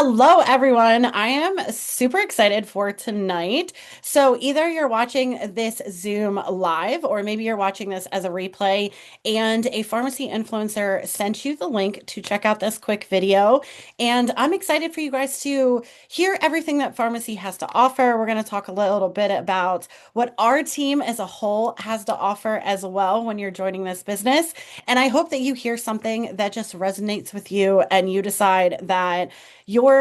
Hello, everyone. I am super excited for tonight. So, either you're watching this Zoom live, or maybe you're watching this as a replay, and a pharmacy influencer sent you the link to check out this quick video. And I'm excited for you guys to hear everything that pharmacy has to offer. We're going to talk a little bit about what our team as a whole has to offer as well when you're joining this business. And I hope that you hear something that just resonates with you and you decide that your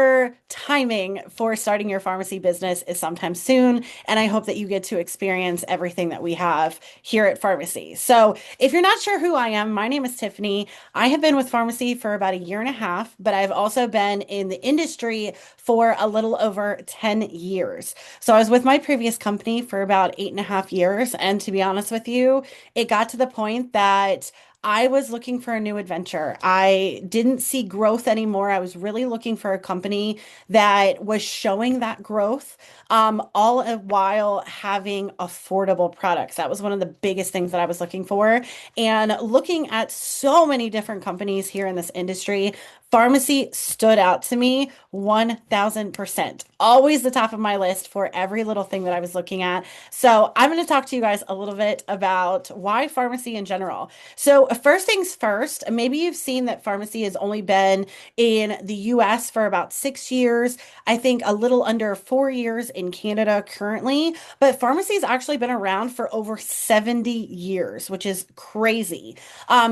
timing for starting your pharmacy business is sometime soon. And I hope that you get to experience everything that we have here at Farmasi. So, if you're not sure who I am, my name is Tiffany. I have been with Farmasi for about a year and a half, but I've also been in the industry for a little over 10 years. So, I was with my previous company for about 8.5 years. And to be honest with you, it got to the point that I was looking for a new adventure. I didn't see growth anymore. I was really looking for a company that was showing that growth, all while having affordable products. That was one of the biggest things that I was looking for. And looking at so many different companies here in this industry, pharmacy stood out to me 1000%. Always the top of my list for every little thing that I was looking at. So, I'm going to talk to you guys a little bit about why pharmacy in general. So, first things first, maybe you've seen that pharmacy has only been in the US for about 6 years. I think a little under 4 years in Canada currently, but pharmacy has actually been around for over 70 years, which is crazy.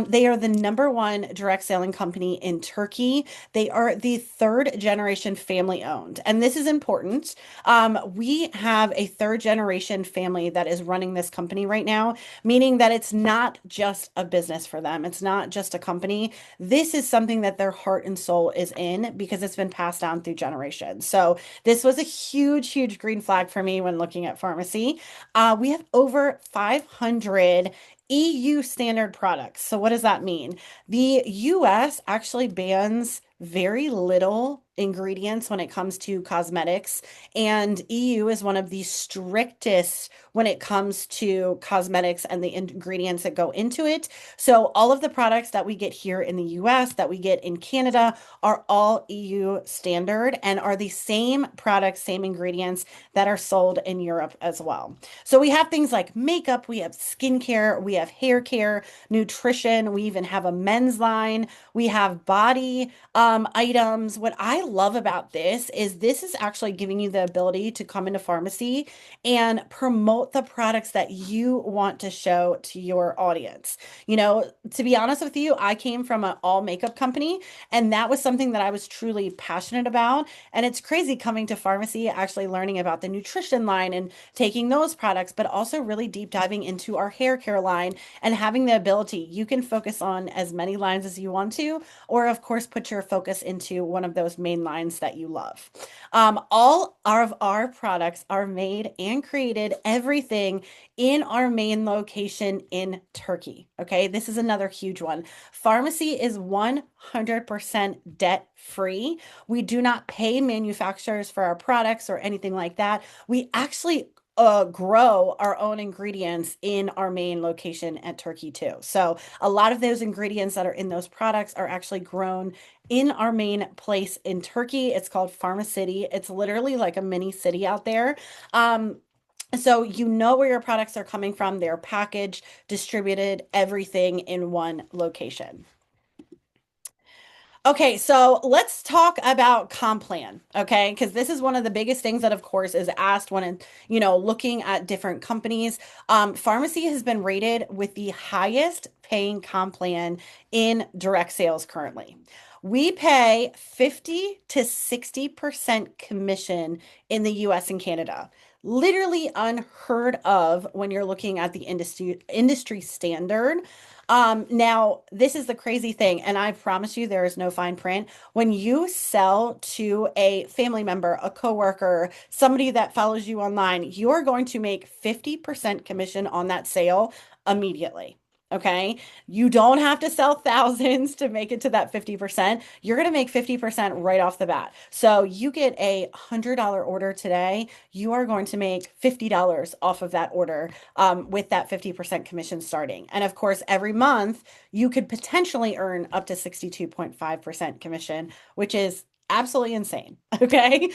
They are the number one direct selling company in Turkey. They are the third generation family owned, and this is important. We have a third generation family that is running this company right now, meaning that it's not just a business for them. It's not just a company. This is something that their heart and soul is in because it's been passed down through generations. So this was a huge, huge green flag for me when looking at pharmacy. We have over 500 EU standard products. So what does that mean? The US actually bans very little ingredients when it comes to cosmetics, and EU is one of the strictest when it comes to cosmetics and the ingredients that go into it. So all of the products that we get here in the US, that we get in Canada, are all EU standard and are the same products, same ingredients that are sold in Europe as well. So we have things like makeup, we have skincare, we have hair care, nutrition, we even have a men's line, we have body items. What I love about this is actually giving you the ability to come into pharmacy and promote the products that you want to show to your audience. To be honest with you, I came from an all makeup company, and that was something that I was truly passionate about. And it's crazy coming to pharmacy, actually learning about the nutrition line and taking those products, but also really deep diving into our hair care line and having the ability. You can focus on as many lines as you want to, or of course, put your focus into one of those main lines that you love. All of our products are made and created, everything in our main location in Turkey. Okay, this is another huge one. Pharmacy is 100% debt free. We do not pay manufacturers for our products or anything like that. We actually grow our own ingredients in our main location at Turkey too. So a lot of those ingredients that are in those products are actually grown in our main place in Turkey. It's called Farmacity. It's literally like a mini city out there. So you know where your products are coming from. They're packaged, distributed, everything in one location. Okay, so let's talk about comp plan, okay? Because this is one of the biggest things that, of course, is asked when, looking at different companies. Pharmacy has been rated with the highest paying comp plan in direct sales currently. We pay 50 to 60% commission in the US and Canada. Literally unheard of when you're looking at the industry standard. Now, this is the crazy thing, and I promise you there is no fine print. When you sell to a family member, a coworker, somebody that follows you online, you are going to make 50% commission on that sale immediately. Okay. You don't have to sell thousands to make it to that 50%. You're going to make 50% right off the bat. So you get a $100 order today, you are going to make $50 off of that order with that 50% commission starting. And of course, every month you could potentially earn up to 62.5% commission, which is absolutely insane. Okay.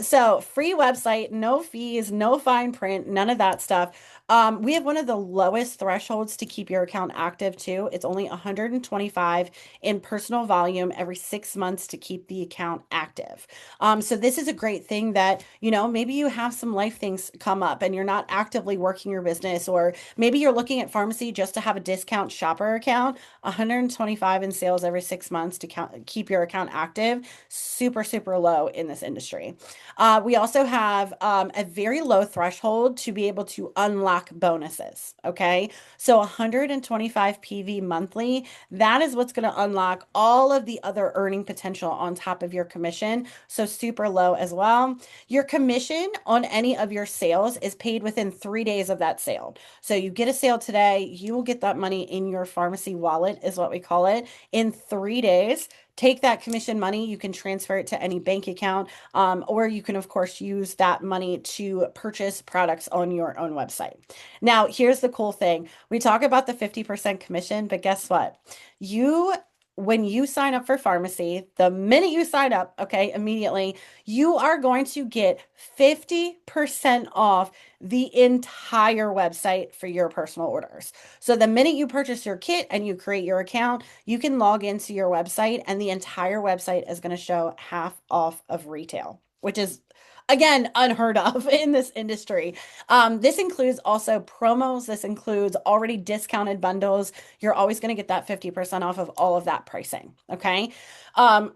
So free website, no fees, no fine print, none of that stuff. We have one of the lowest thresholds to keep your account active too. It's only 125 in personal volume every 6 months to keep the account active. So this is a great thing that, maybe you have some life things come up and you're not actively working your business, or maybe you're looking at pharmacy just to have a discount shopper account. 125 in sales every 6 months to keep your account active. Super, super low in this industry. We also have a very low threshold to be able to unlock bonuses. Okay. So 125 PV monthly, that is what's going to unlock all of the other earning potential on top of your commission. So super low as well. Your commission on any of your sales is paid within 3 days of that sale. So you get a sale today, you will get that money in your pharmacy wallet, is what we call it, in 3 days. Take that commission money, you can transfer it to any bank account, or you can, of course, use that money to purchase products on your own website. Now, here's the cool thing. We talk about the 50% commission, but guess what? You When you sign up for pharmacy, the minute you sign up, okay, immediately, you are going to get 50% off the entire website for your personal orders. So the minute you purchase your kit and you create your account, you can log into your website and the entire website is going to show half off of retail, which is again unheard of in this industry. This includes also promos. This includes already discounted bundles. You're always going to get that 50% off of all of that pricing. Okay. Um,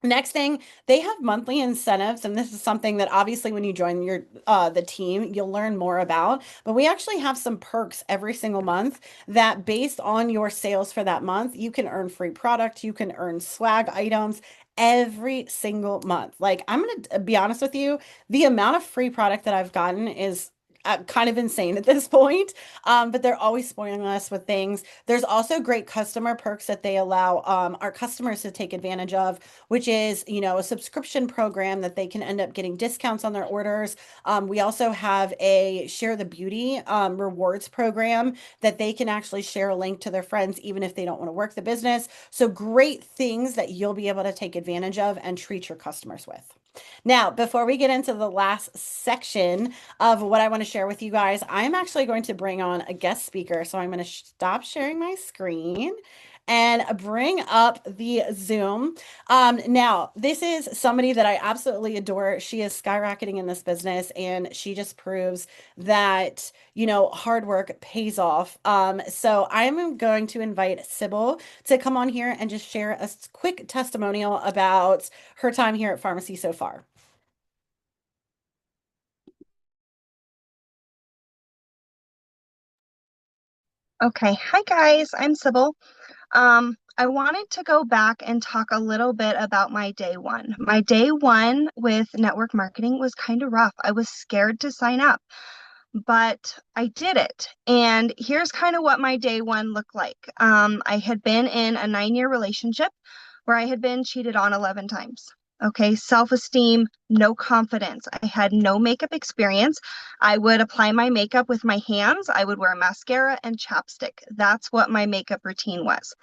Next thing, they have monthly incentives, and this is something that obviously when you join the team, you'll learn more about. But we actually have some perks every single month that based on your sales for that month, you can earn free product, you can earn swag items every single month. Like I'm gonna be honest with you, the amount of free product that I've gotten is kind of insane at this point. But they're always spoiling us with things. There's also great customer perks that they allow our customers to take advantage of, which is, a subscription program that they can end up getting discounts on their orders. We also have a Share the Beauty rewards program that they can actually share a link to their friends, even if they don't want to work the business. So great things that you'll be able to take advantage of and treat your customers with. Now, before we get into the last section of what I want to share with you guys, I'm actually going to bring on a guest speaker. So I'm going to stop sharing my screen and bring up the Zoom. Now, this is somebody that I absolutely adore. She is skyrocketing in this business, and she just proves that, hard work pays off. So I'm going to invite Sybil to come on here and just share a quick testimonial about her time here at Farmasi so far. Okay, hi guys, I'm Sybil. I wanted to go back and talk a little bit about my day one. My day one with network marketing was kind of rough. I was scared to sign up, but I did it. And here's kind of what my day one looked like. I had been in a 9-year relationship where I had been cheated on 11 times. Okay, self-esteem, no confidence. I had no makeup experience. I would apply my makeup with my hands. I would wear mascara and chapstick. That's what my makeup routine was.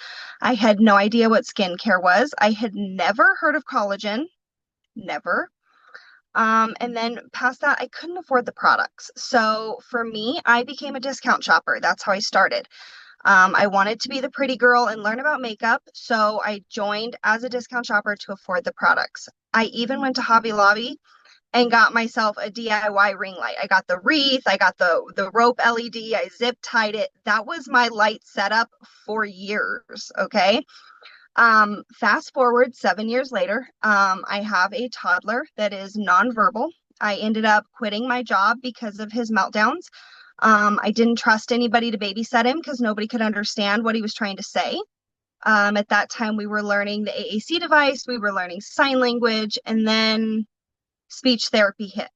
I had no idea what skincare was. I had never heard of collagen, never. And then past that, I couldn't afford the products. So for me, I became a discount shopper. That's how I started. I wanted to be the pretty girl and learn about makeup, so I joined as a discount shopper to afford the products. I even went to Hobby Lobby and got myself a DIY ring light. I got the wreath, I got the rope LED, I zip tied it. That was my light setup for years, okay? Fast forward 7 years later, I have a toddler that is nonverbal. I ended up quitting my job because of his meltdowns. I didn't trust anybody to babysit him because nobody could understand what he was trying to say. At that time, we were learning the AAC device, we were learning sign language, and then speech therapy hit.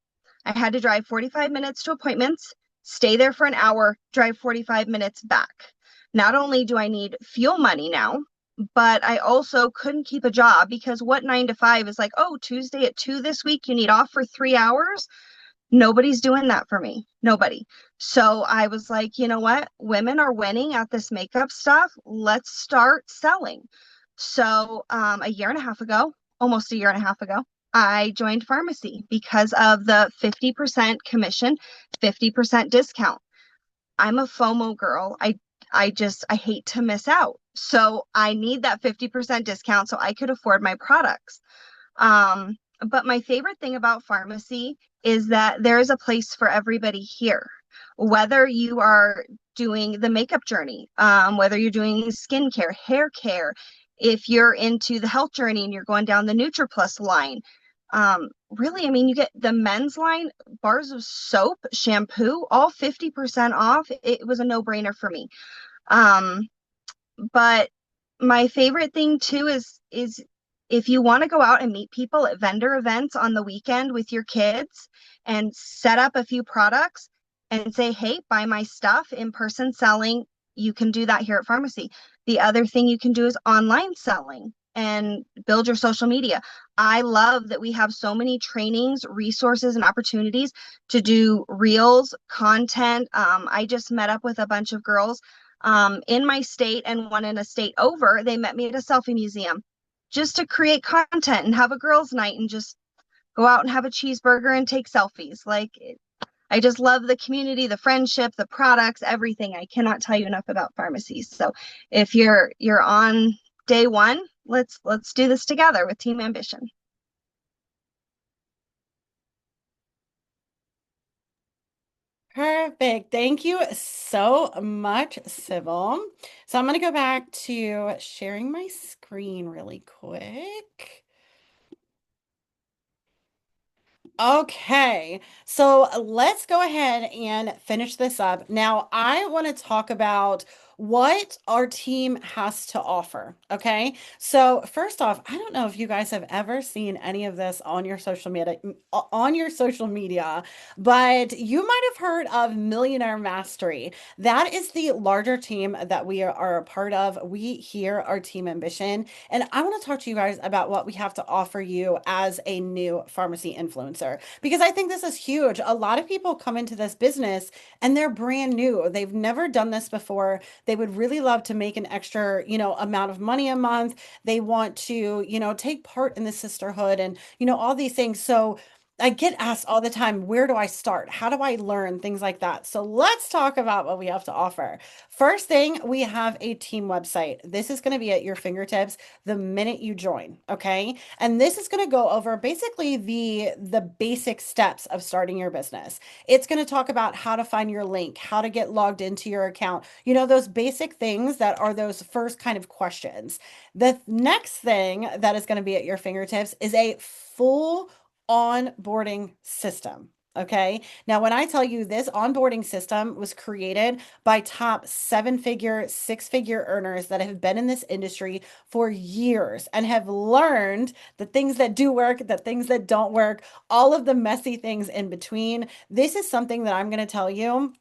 I had to drive 45 minutes to appointments, stay there for an hour, drive 45 minutes back. Not only do I need fuel money now, but I also couldn't keep a job because what 9 to 5 is like, oh, Tuesday at 2 this week, you need off for 3 hours. Nobody's doing that for me. Nobody. So I was like, you know what? Women are winning at this makeup stuff. Let's start selling. So a year and a half ago, almost a year and a half ago, I joined Farmasi because of the 50% commission, 50% discount. I'm a FOMO girl. I hate to miss out. So I need that 50% discount so I could afford my products. Um, but my favorite thing about Farmasi is that there is a place for everybody here. Whether you are doing the makeup journey, whether you're doing skincare, hair care, if you're into the health journey and you're going down the NutriPlus line, really, I mean, you get the men's line, bars of soap, shampoo, all 50% off. It was a no-brainer for me. Um, but my favorite thing too is if you want to go out and meet people at vendor events on the weekend with your kids and set up a few products and say, "Hey, buy my stuff," in-person selling, you can do that here at Farmasi. The other thing you can do is online selling and build your social media. I love that we have so many trainings, resources, and opportunities to do reels, content. I just met up with a bunch of girls in my state and one in a state over. They met me at a selfie museum just to create content and have a girls' night and just go out and have a cheeseburger and take selfies. I just love the community, the friendship, the products, everything. I cannot tell you enough about Farmasi. So if you're on day one, let's do this together with Team Ambition. Perfect. Thank you so much, Sybil. So I'm going to go back to sharing my screen really quick. Okay, so let's go ahead and finish this up. Now, I want to talk about what our team has to offer. Okay, so first off, I don't know if you guys have ever seen any of this on your social media, but you might have heard of Millionaire Mastery. That is the larger team that we are a part of. We here are Team Ambition, and I want to talk to you guys about what we have to offer you as a new pharmacy influencer because I think this is huge. A lot of people come into this business and they're brand new. They've never done this before. They would really love to make an extra, amount of money a month. They want to, take part in the sisterhood and, all these things. So I get asked all the time, where do I start? How do I learn? Things like that. So let's talk about what we have to offer. First thing, we have a team website. This is going to be at your fingertips the minute you join, okay? And this is going to go over basically the basic steps of starting your business. It's going to talk about how to find your link, how to get logged into your account. Those basic things that are those first kind of questions. The next thing that is going to be at your fingertips is a full onboarding system. Okay. Now, when I tell you this onboarding system was created by top seven-figure, six-figure earners that have been in this industry for years and have learned the things that do work, the things that don't work, all of the messy things in between. This is something that I'm going to tell you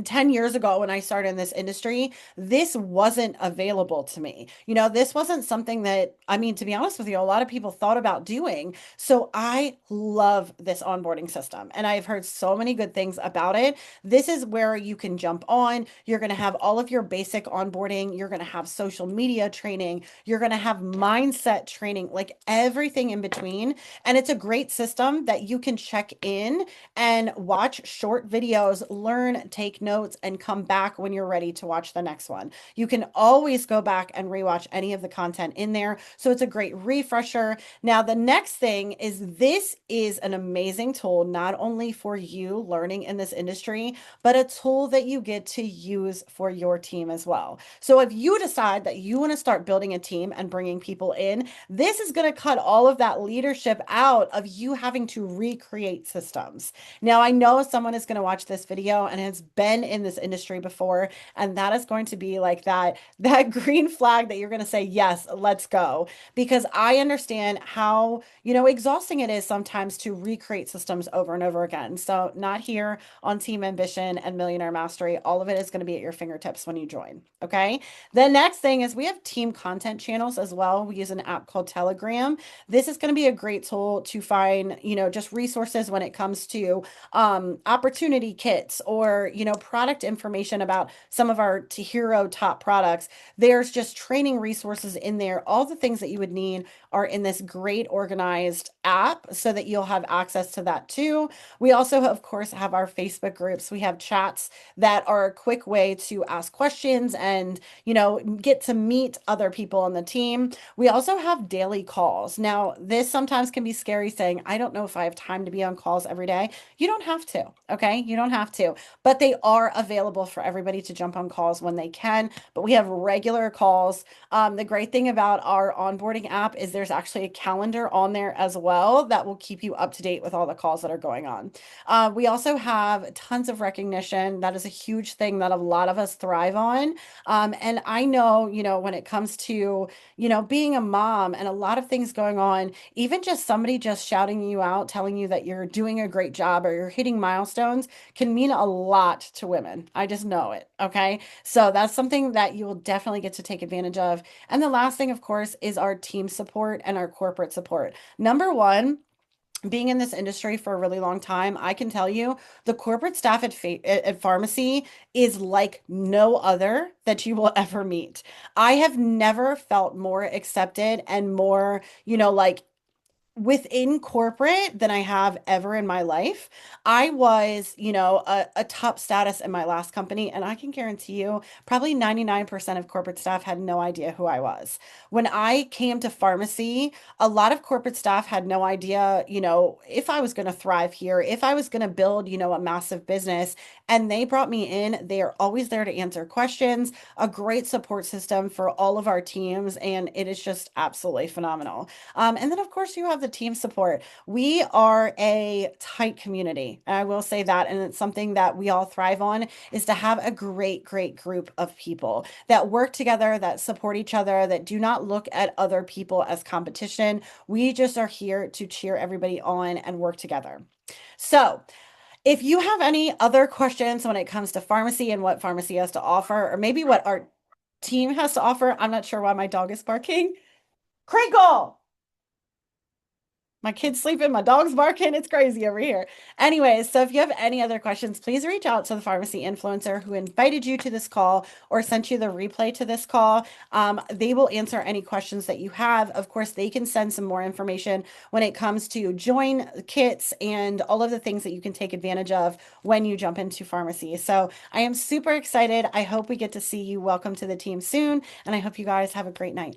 10 years ago when I started in this industry, this wasn't available to me. This wasn't something that, I mean, to be honest with you, a lot of people thought about doing. So I love this onboarding system and I've heard so many good things about it. This is where you can jump on. You're going to have all of your basic onboarding. You're going to have social media training. You're going to have mindset training, like everything in between. And it's a great system that you can check in and watch short videos, learn, take notes, and come back when you're ready to watch the next one. You can always go back and rewatch any of the content in there. So it's a great refresher. Now, the next thing is this is an amazing tool, not only for you learning in this industry, but a tool that you get to use for your team as well. So if you decide that you want to start building a team and bringing people in, this is going to cut all of that leadership out of you having to recreate systems. Now, I know someone is going to watch this video and has been in this industry before, and that is going to be like that green flag that you're going to say, "Yes, let's go." Because I understand how, exhausting it is sometimes to recreate systems over and over again. So, not here on Team Ambition and Millionaire Mastery. All of it is going to be at your fingertips when you join. Okay. The next thing is we have team content channels as well. We use an app called Telegram. This is going to be a great tool to find, just resources when it comes to opportunity kits or, product information about some of our hero top products. There's just training resources in there. All the things that you would need are in this great organized app so that you'll have access to that too. We also, of course, have our Facebook groups. We have chats that are a quick way to ask questions and, get to meet other people on the team. We also have daily calls. Now, this sometimes can be scary saying, I don't know if I have time to be on calls every day. You don't have to, okay? You don't have to, but they are available for everybody to jump on calls when they can. But we have regular calls. The great thing about our onboarding app is there's actually a calendar on there as well that will keep you up to date with all the calls that are going on. We also have tons of recognition. That is a huge thing that a lot of us thrive on. And I know, when it comes to, being a mom and a lot of things going on, even just somebody just shouting you out, telling you that you're doing a great job or you're hitting milestones can mean a lot to women. I just know it. Okay. So that's something that you will definitely get to take advantage of. And the last thing, of course, is our team support and our corporate support. Number one, being in this industry for a really long time, I can tell you the corporate staff at Farmasi is like no other that you will ever meet. I have never felt more accepted and more, like within corporate than I have ever in my life. I was, a top status in my last company, and I can guarantee you probably 99% of corporate staff had no idea who I was. When I came to Farmasi, a lot of corporate staff had no idea, if I was going to thrive here, if I was going to build, a massive business, and they brought me in. They are always there to answer questions, a great support system for all of our teams, and it is just absolutely phenomenal. And then, of course, you have the team support. We are a tight community. I will say that. And it's something that we all thrive on is to have a great, great group of people that work together, that support each other, that do not look at other people as competition. We just are here to cheer everybody on and work together. So, if you have any other questions when it comes to Farmasi and what Farmasi has to offer, or maybe what our team has to offer, I'm not sure why my dog is barking. Crinkle! My kid's sleeping, my dog's barking. It's crazy over here. Anyways, so if you have any other questions, please reach out to the Farmasi influencer who invited you to this call or sent you the replay to this call. They will answer any questions that you have. Of course, they can send some more information when it comes to join kits and all of the things that you can take advantage of when you jump into Farmasi. So I am super excited. I hope we get to see you. Welcome to the team soon. And I hope you guys have a great night.